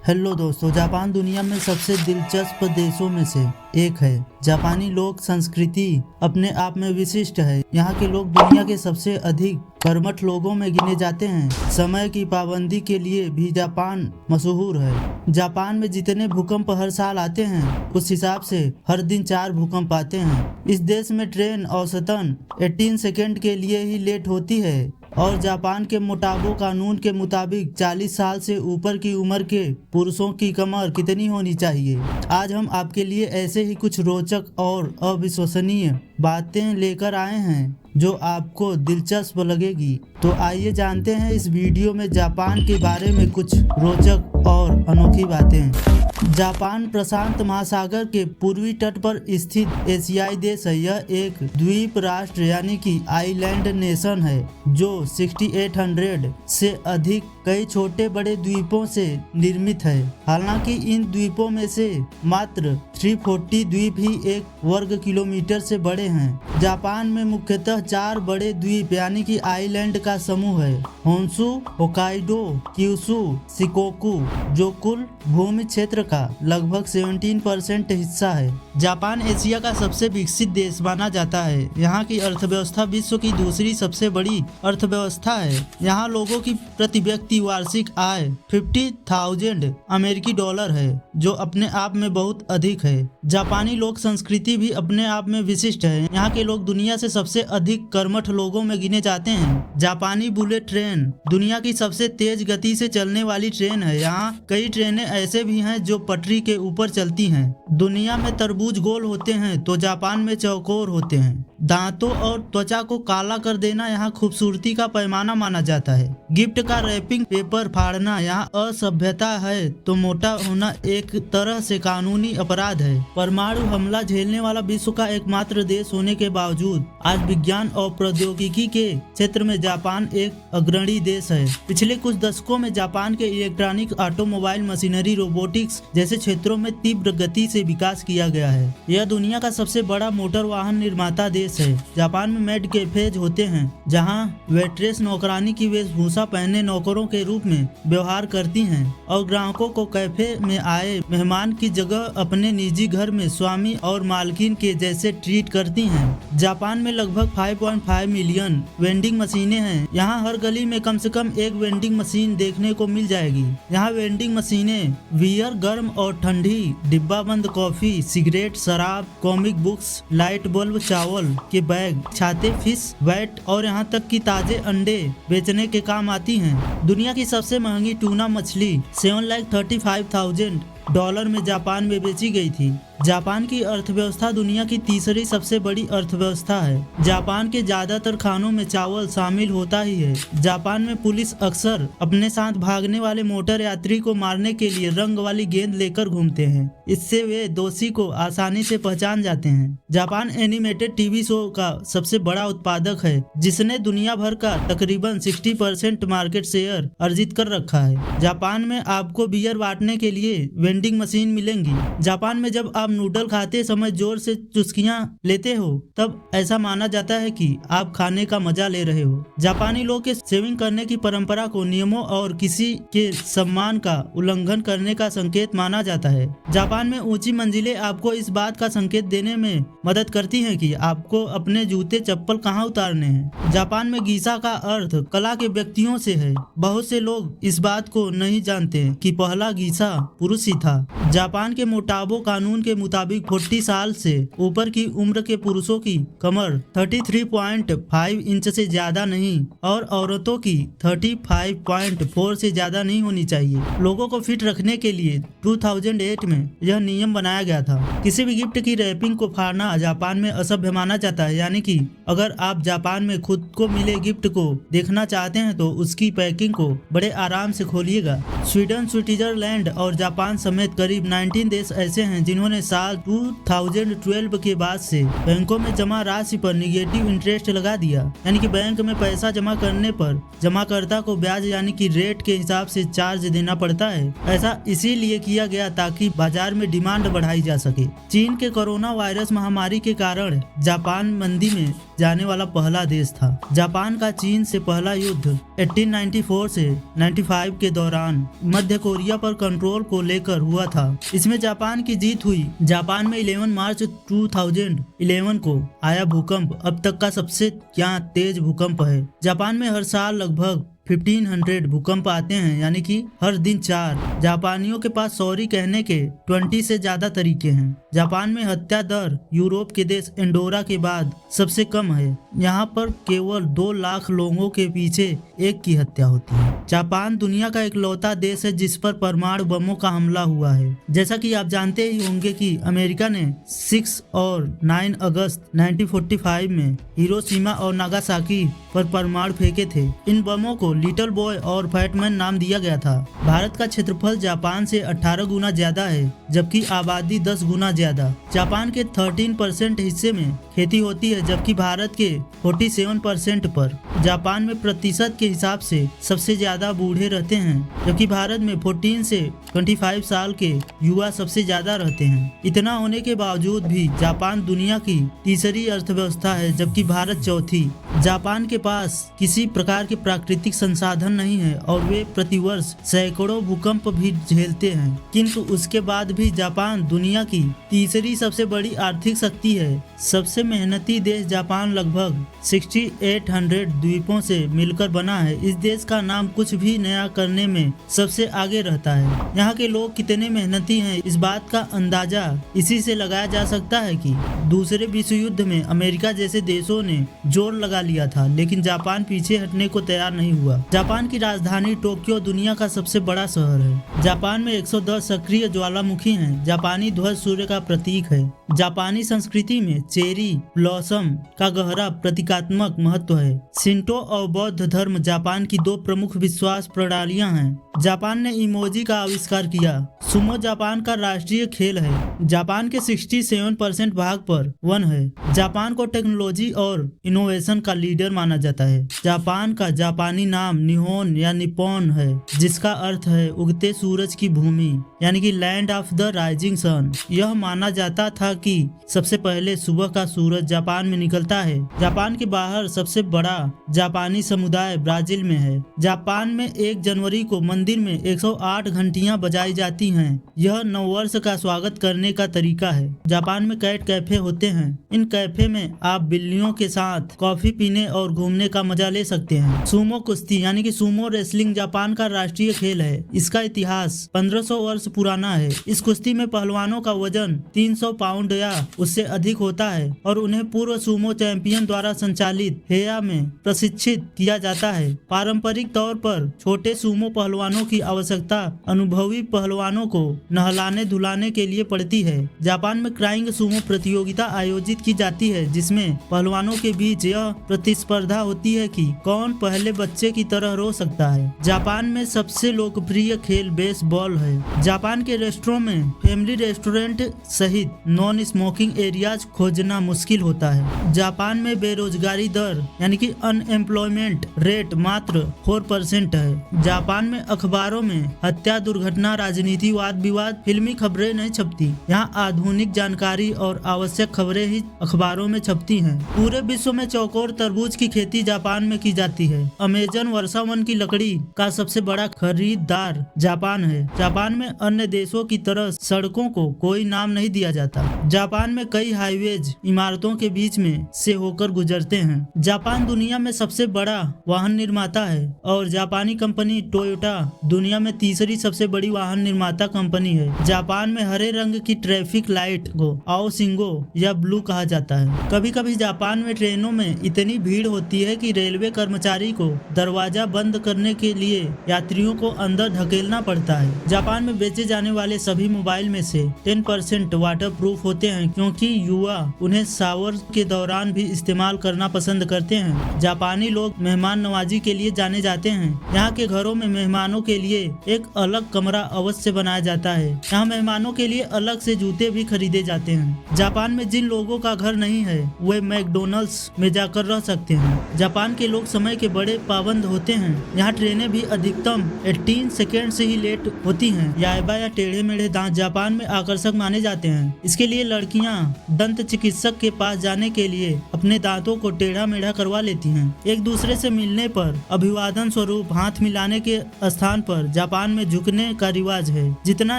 Hello दोस्तों, Japan दुनिया में सबसे दिलचस्प देशों में से एक है। जापानी लोक संस्कृति अपने आप में विशिष्ट है। यहाँ के लोग दुनिया के सबसे अधिक कर्मठ लोगों में गिने जाते हैं। समय की पाबंदी के लिए भी जापान मशहूर है। जापान में जितने भूकंप हर साल आते हैं उस हिसाब से हर दिन 4 भूकंप आते हैं। इस देश में ट्रेन औसतन 18 सेकंड के लिए ही लेट होती है और जापान के मोटाबो कानून के मुताबिक 40 साल से ऊपर की उम्र के पुरुषों की कमर कितनी होनी चाहिए। आज हम आपके लिए ऐसे ही कुछ रोचक और अविश्वसनीय बातें लेकर आए हैं जो आपको दिलचस्प लगेगी। तो आइए जानते हैं इस वीडियो में जापान के बारे में कुछ रोचक और अनोखी बातें। जापान प्रशांत महासागर के पूर्वी तट पर स्थित एशियाई देश है। यह एक द्वीप राष्ट्र यानी कि आइलैंड नेशन है जो 6800 से अधिक कई छोटे बड़े द्वीपों से निर्मित है। हालांकि इन द्वीपों में से मात्र 340 द्वीप ही 1 वर्ग किलोमीटर से बड़े हैं। जापान में मुख्यतः 4 बड़े द्वीप यानी कि आइलैंड का समूह है। होन्शु, होकाइडो, क्यूशु, शिकोकु, जो कुल भूमि क्षेत्र का लगभग 17% हिस्सा है। जापान एशिया का सबसे विकसित देश माना जाता है। यहाँ की अर्थव्यवस्था विश्व की दूसरी सबसे बड़ी अर्थव्यवस्था है। यहाँ लोगों की प्रति व्यक्ति वार्षिक आय 50,000 अमेरिकी डॉलर है, जो अपने आप में बहुत अधिक है। जापानी लोक संस्कृति भी अपने आप में विशिष्ट है। यहाँ के लोग दुनिया से सबसे अधिक कर्मठ लोगों में गिने जाते हैं। जापानी बुलेट ट्रेन दुनिया की सबसे तेज गति से चलने वाली ट्रेन है। यहाँ कई ट्रेनें ऐसे भी हैं जो पटरी के ऊपर चलती हैं। दुनिया में तरबूज गोल होते हैं तो जापान में चौकोर होते हैं। दांतों और त्वचा को काला कर देना यहाँ खूबसूरती का पैमाना माना जाता है। गिफ्ट का रैपिंग पेपर फाड़ना यहाँ असभ्यता है तो मोटा होना एक तरह से कानूनी अपराध है। परमाणु हमला झेलने वाला विश्व का एकमात्र देश होने के बावजूद आज विज्ञान और प्रौद्योगिकी के क्षेत्र में जापान एक अग्रणी देश है। पिछले कुछ दशकों में जापान के इलेक्ट्रॉनिक, ऑटोमोबाइल, मशीनरी, रोबोटिक्स जैसे क्षेत्रों में तीव्र गति से विकास किया गया है। यह दुनिया का सबसे बड़ा मोटर वाहन निर्माता देश है। जापान में मेड कैफेज होते हैं जहां वेट्रेस नौकरानी की वेशभूषा पहने नौकरों के रूप में व्यवहार करती हैं और ग्राहकों को कैफे में आए मेहमान की जगह अपने निजी घर में स्वामी और मालकिन के जैसे ट्रीट करती हैं। जापान में लगभग 5.5 मिलियन वेंडिंग मशीनें हैं। यहाँ हर गली में कम से कम एक वेंडिंग मशीन देखने को मिल जाएगी। यहाँ वेंडिंग मशीनें बियर, गर्म और ठंडी, डिब्बाबंद कॉफी, सिगरेट, शराब, कॉमिक बुक्स, लाइट बल्ब, चावल के बैग, छाते, फिश बैट और यहाँ तक कि ताजे अंडे बेचने के काम आती हैं। दुनिया की सबसे महंगी टूना मछली 7,35,000 डॉलर में जापान में बेची गई थी। जापान की अर्थव्यवस्था दुनिया की तीसरी सबसे बड़ी अर्थव्यवस्था है। जापान के ज्यादातर खानों में चावल शामिल होता ही है। जापान में पुलिस अक्सर अपने साथ भागने वाले मोटर यात्री को मारने के लिए रंग वाली गेंद लेकर घूमते हैं। इससे वे दोषी को आसानी से पहचान जाते हैं। जापान एनिमेटेड टीवी शो का सबसे बड़ा उत्पादक है, जिसने दुनिया भर का तकरीबन 60% मार्केट शेयर अर्जित कर रखा है। जापान में आपको बियर बांटने के लिए वेंडिंग मशीन मिलेंगी। जापान में जब आप नूडल खाते समय जोर से चुस्कियां लेते हो तब ऐसा माना जाता है कि आप खाने का मजा ले रहे हो। जापानी लोग के शेविंग करने की परंपरा को नियमों और किसी के सम्मान का उल्लंघन करने का संकेत माना जाता है। जापान में ऊंची मंजिलें आपको इस बात का संकेत देने में मदद करती हैं कि आपको अपने जूते चप्पल कहाँ उतारने हैं। जापान में गीसा का अर्थ कला के व्यक्तियों से है। बहुत से लोग इस बात को नहीं जानते कि पहला गीसा पुरुष ही था। जापान के मोटाबो कानून के मुताबिक 40 साल से ऊपर की उम्र के पुरुषों की कमर 33.5 इंच से ज्यादा नहीं और औरतों की 35.4 से ज्यादा नहीं होनी चाहिए। लोगों को फिट रखने के लिए 2008 में यह नियम बनाया गया था। किसी भी गिफ्ट की रैपिंग को फाड़ना जापान में असभ्य माना जाता है, यानी कि अगर आप जापान में खुद को मिले गिफ्ट को देखना चाहते हैं तो उसकी पैकिंग को बड़े आराम से खोलिएगा। स्वीडन, स्विट्जरलैंड और जापान समेत करीब 19 देश ऐसे हैं जिन्होंने साल 2012 के बाद से बैंकों में जमा राशि पर निगेटिव इंटरेस्ट लगा दिया, यानी कि बैंक में पैसा जमा करने पर जमाकर्ता को ब्याज यानी कि रेट के हिसाब से चार्ज देना पड़ता है। ऐसा इसीलिए किया गया ताकि बाजार में डिमांड बढ़ाई जा सके। चीन के कोरोना वायरस महामारी के कारण जापान जापान मंदी में जाने वाला पहला देश था। जापान का चीन से पहला युद्ध 1894 से 95 के दौरान मध्य कोरिया पर कंट्रोल को लेकर हुआ था। इसमें जापान की जीत हुई। जापान में 11 मार्च 2011 को आया भूकंप अब तक का सबसे तेज भूकंप है। जापान में हर साल लगभग 1500 भूकंप आते हैं, यानी कि हर दिन 4। जापानियों के पास सॉरी कहने के 20 से ज्यादा तरीके हैं। जापान में हत्या दर यूरोप के देश एंडोरा के बाद सबसे कम है। यहाँ पर केवल 2 लाख लोगों के पीछे एक की हत्या होती है। जापान दुनिया का इकलौता देश है जिस पर परमाणु बमों का हमला हुआ है। जैसा कि आप जानते ही होंगे कि अमेरिका ने 6 और 9 अगस्त 1945 में हिरोशिमा और नागासाकी पर परमाणु फेंके थे। इन बमों को लिटिल बॉय और फैटमैन नाम दिया गया था। भारत का क्षेत्रफल जापान से 18 गुना ज्यादा है, जबकि आबादी 10 गुना ज्यादा। जापान के 13% हिस्से में खेती होती है, जबकि भारत के 47% पर। जापान में प्रतिशत के हिसाब से सबसे ज्यादा बूढ़े रहते हैं, जबकि भारत में 14 से 25 साल के युवा सबसे ज्यादा रहते हैं। इतना होने के बावजूद भी जापान दुनिया की तीसरी अर्थव्यवस्था है, जबकि भारत चौथी। जापान के पास किसी प्रकार के प्राकृतिक संसाधन नहीं है और वे प्रतिवर्ष सैकड़ों भूकंप भी झेलते हैं, किंतु उसके बाद भी जापान दुनिया की तीसरी सबसे बड़ी आर्थिक शक्ति है। सबसे मेहनती देश जापान लगभग 6800 द्वीपों से मिलकर बना है। इस देश का नाम कुछ भी नया करने में सबसे आगे रहता है। यहाँ के लोग कितने मेहनती हैं, इस बात का अंदाजा इसी से लगाया जा सकता है कि दूसरे विश्व युद्ध में अमेरिका जैसे देशों ने जोर लगा लिया था, लेकिन जापान पीछे हटने को तैयार नहीं हुआ। जापान की राजधानी टोक्यो दुनिया का सबसे बड़ा शहर है। जापान में 110 सक्रिय ज्वालामुखी हैं। जापानी ध्वज सूर्य का प्रतीक है। जापानी संस्कृति में चेरी ब्लॉसम का गहरा प्रतीकात्मक महत्व है। शिंटो और बौद्ध धर्म जापान की 2 प्रमुख विश्वास प्रणालियां हैं। जापान ने इमोजी का आविष्कार किया। सुमो जापान का राष्ट्रीय खेल है। जापान के 67% भाग पर वन है। जापान को टेक्नोलॉजी और इनोवेशन का लीडर माना जाता है। जापान का जापानी नाम निहोन या निप्पॉन है, जिसका अर्थ है उगते सूरज की भूमि, यानी कि land of the rising sun. यह माना जाता था कि सबसे पहले सुबह का सूरज जापान में निकलता है। जापान के बाहर सबसे बड़ा जापानी समुदाय ब्राजील में है। जापान में 1 जनवरी को मंदिर में 108 घंटियां बजाई जाती हैं। यह नववर्ष का स्वागत करने का तरीका है। जापान में कैट कैफे होते हैं। इन कैफे में आप बिल्लियों के साथ कॉफी पीने और घूमने का मजा ले सकते हैं। सुमो कुश्ती यानी कि सुमो रेसलिंग जापान का राष्ट्रीय खेल है। इसका इतिहास 1500 वर्ष पुराना है। इस कुश्ती में पहलवानों का वजन 300 पाउंड या उससे अधिक होता है और उन्हें पूर्व सुमो चैंपियन द्वारा संचालित हेया में प्रशिक्षित किया जाता है। पारंपरिक तौर पर छोटे सुमो पहलवानों की आवश्यकता अनुभवी पहलवानों को नहलाने धुलाने के लिए पड़ती है। जापान में क्राइंग सुमो प्रतियोगिता आयोजित की जाती है, जिसमें पहलवानों के बीच यह प्रतिस्पर्धा होती है कि कौन पहले बच्चे की तरह रो सकता है। जापान में सबसे लोकप्रिय खेल बेसबॉल है। जापान के रेस्टोरेंट में फैमिली रेस्टोरेंट सहित नॉन स्मोकिंग एरियाज खोजना मुश्किल होता है। जापान में बेरोजगारी दर यानी कि अनएम्प्लॉयमेंट रेट मात्र 4% है। जापान में अखबारों में हत्या, दुर्घटना, राजनीति, वाद विवाद, फिल्मी खबरें नहीं छपती। यहाँ आधुनिक जानकारी और आवश्यक खबरें ही अखबारों में छपती हैं। पूरे विश्व में चौकोर तरबूज की खेती जापान में की जाती है। अमेजन वर्षावन की लकड़ी का सबसे बड़ा खरीदार जापान है। जापान में अन्य देशों की तरह सड़कों को कोई नाम नहीं दिया जाता। जापान में कई हाईवेज इमारतों के बीच में से होकर गुजरते हैं। जापान दुनिया में सबसे बड़ा वाहन निर्माता है और जापानी कंपनी टोयोटा दुनिया में तीसरी सबसे बड़ी वाहन निर्माता कंपनी है। जापान में हरे रंग की ट्रैफिक लाइट को आओ सिंगो या ब्लू कहा जाता है। कभी कभी जापान में ट्रेनों में इतनी भीड़ होती है कि रेलवे कर्मचारी को दरवाजा बंद करने के लिए यात्रियों को अंदर धकेलना पड़ता है। जापान में बेचे जाने वाले सभी मोबाइल में से 10% वाटर प्रूफ होते हैं, क्योंकि युवा उन्हें शावर के दौरान भी इस्तेमाल करना पसंद करते हैं। जापानी लोग मेहमान नवाजी के लिए जाने जाते हैं। यहाँ के घरों में मेहमानों के लिए एक अलग कमरा अवश्य बनाया जाता है। यहाँ मेहमानों के लिए अलग से जूते भी खरीदे जाते हैं। जापान में जिन लोगों का घर नहीं है वे मैकडोनल्ड्स में जाकर रह सकते हैं। जापान के लोग समय के बड़े पाबंद होते हैं। यहाँ ट्रेनें भी अधिकतम 18 सेकेंड से ही लेट होती हैं। याइबा या टेढ़े मेढ़े दांत जापान में आकर्षक माने जाते हैं। इसके लिए लड़कियां दंत चिकित्सक के पास जाने के लिए अपने दांतों को टेढ़ा मेढ़ा करवा लेती हैं। एक दूसरे से मिलने पर अभिवादन स्वरूप हाथ मिलाने के स्थान पर जापान में झुकने का रिवाज है। जितना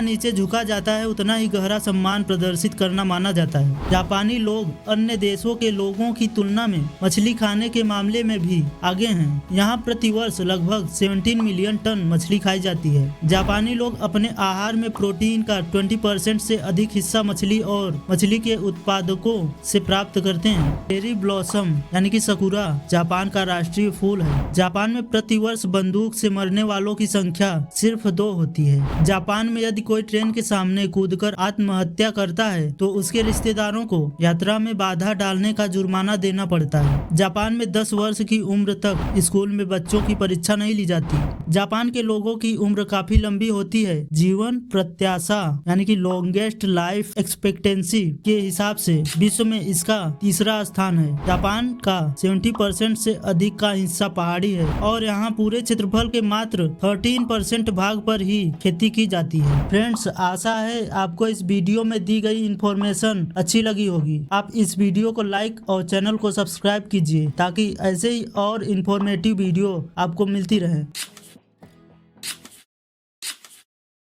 नीचे झुका जाता है उतना ही गहरा सम्मान प्रदर्शित करना माना जाता है। जापानी लोग अन्य देशों के लोगों की तुलना में मछली खाने के मामले में भी आगे हैं। यहाँ प्रतिवर्ष लगभग 17 मिलियन टन मछली खाई जाती है। जापानी लोग अपने आहार में प्रोटीन का 20% से अधिक हिस्सा मछली और मछली के उत्पादकों से प्राप्त करते हैं। चेरी ब्लॉसम यानी कि सकुरा जापान का राष्ट्रीय फूल है। जापान में प्रतिवर्ष बंदूक से मरने वालों की संख्या सिर्फ 2 होती है। जापान में यदि कोई ट्रेन के सामने कूदकर आत्महत्या करता है तो उसके रिश्तेदारों को यात्रा में बाधा डालने का जुर्माना देना पड़ता है। जापान में 10 वर्ष की उम्र तक स्कूल में बच्चों की परीक्षा नहीं ली जाती। जापान के लोगों की उम्र काफी लंबी होती है। जीवन प्रत्याशा यानी कि लॉन्गेस्ट लाइफ एक्सपेक्टेंसी के हिसाब से विश्व में इसका तीसरा स्थान है। जापान का 70% से अधिक का हिस्सा पहाड़ी है और यहाँ पूरे क्षेत्रफल के मात्र 13% भाग पर ही खेती की जाती है। फ्रेंड्स, आशा है आपको इस वीडियो में दी गई इन्फॉर्मेशन अच्छी लगी होगी। आप इस वीडियो को लाइक और चैनल को सब्सक्राइब कीजिए ताकि ऐसे ही और इन्फॉर्मेटिव वीडियो आपको मिलती रहे।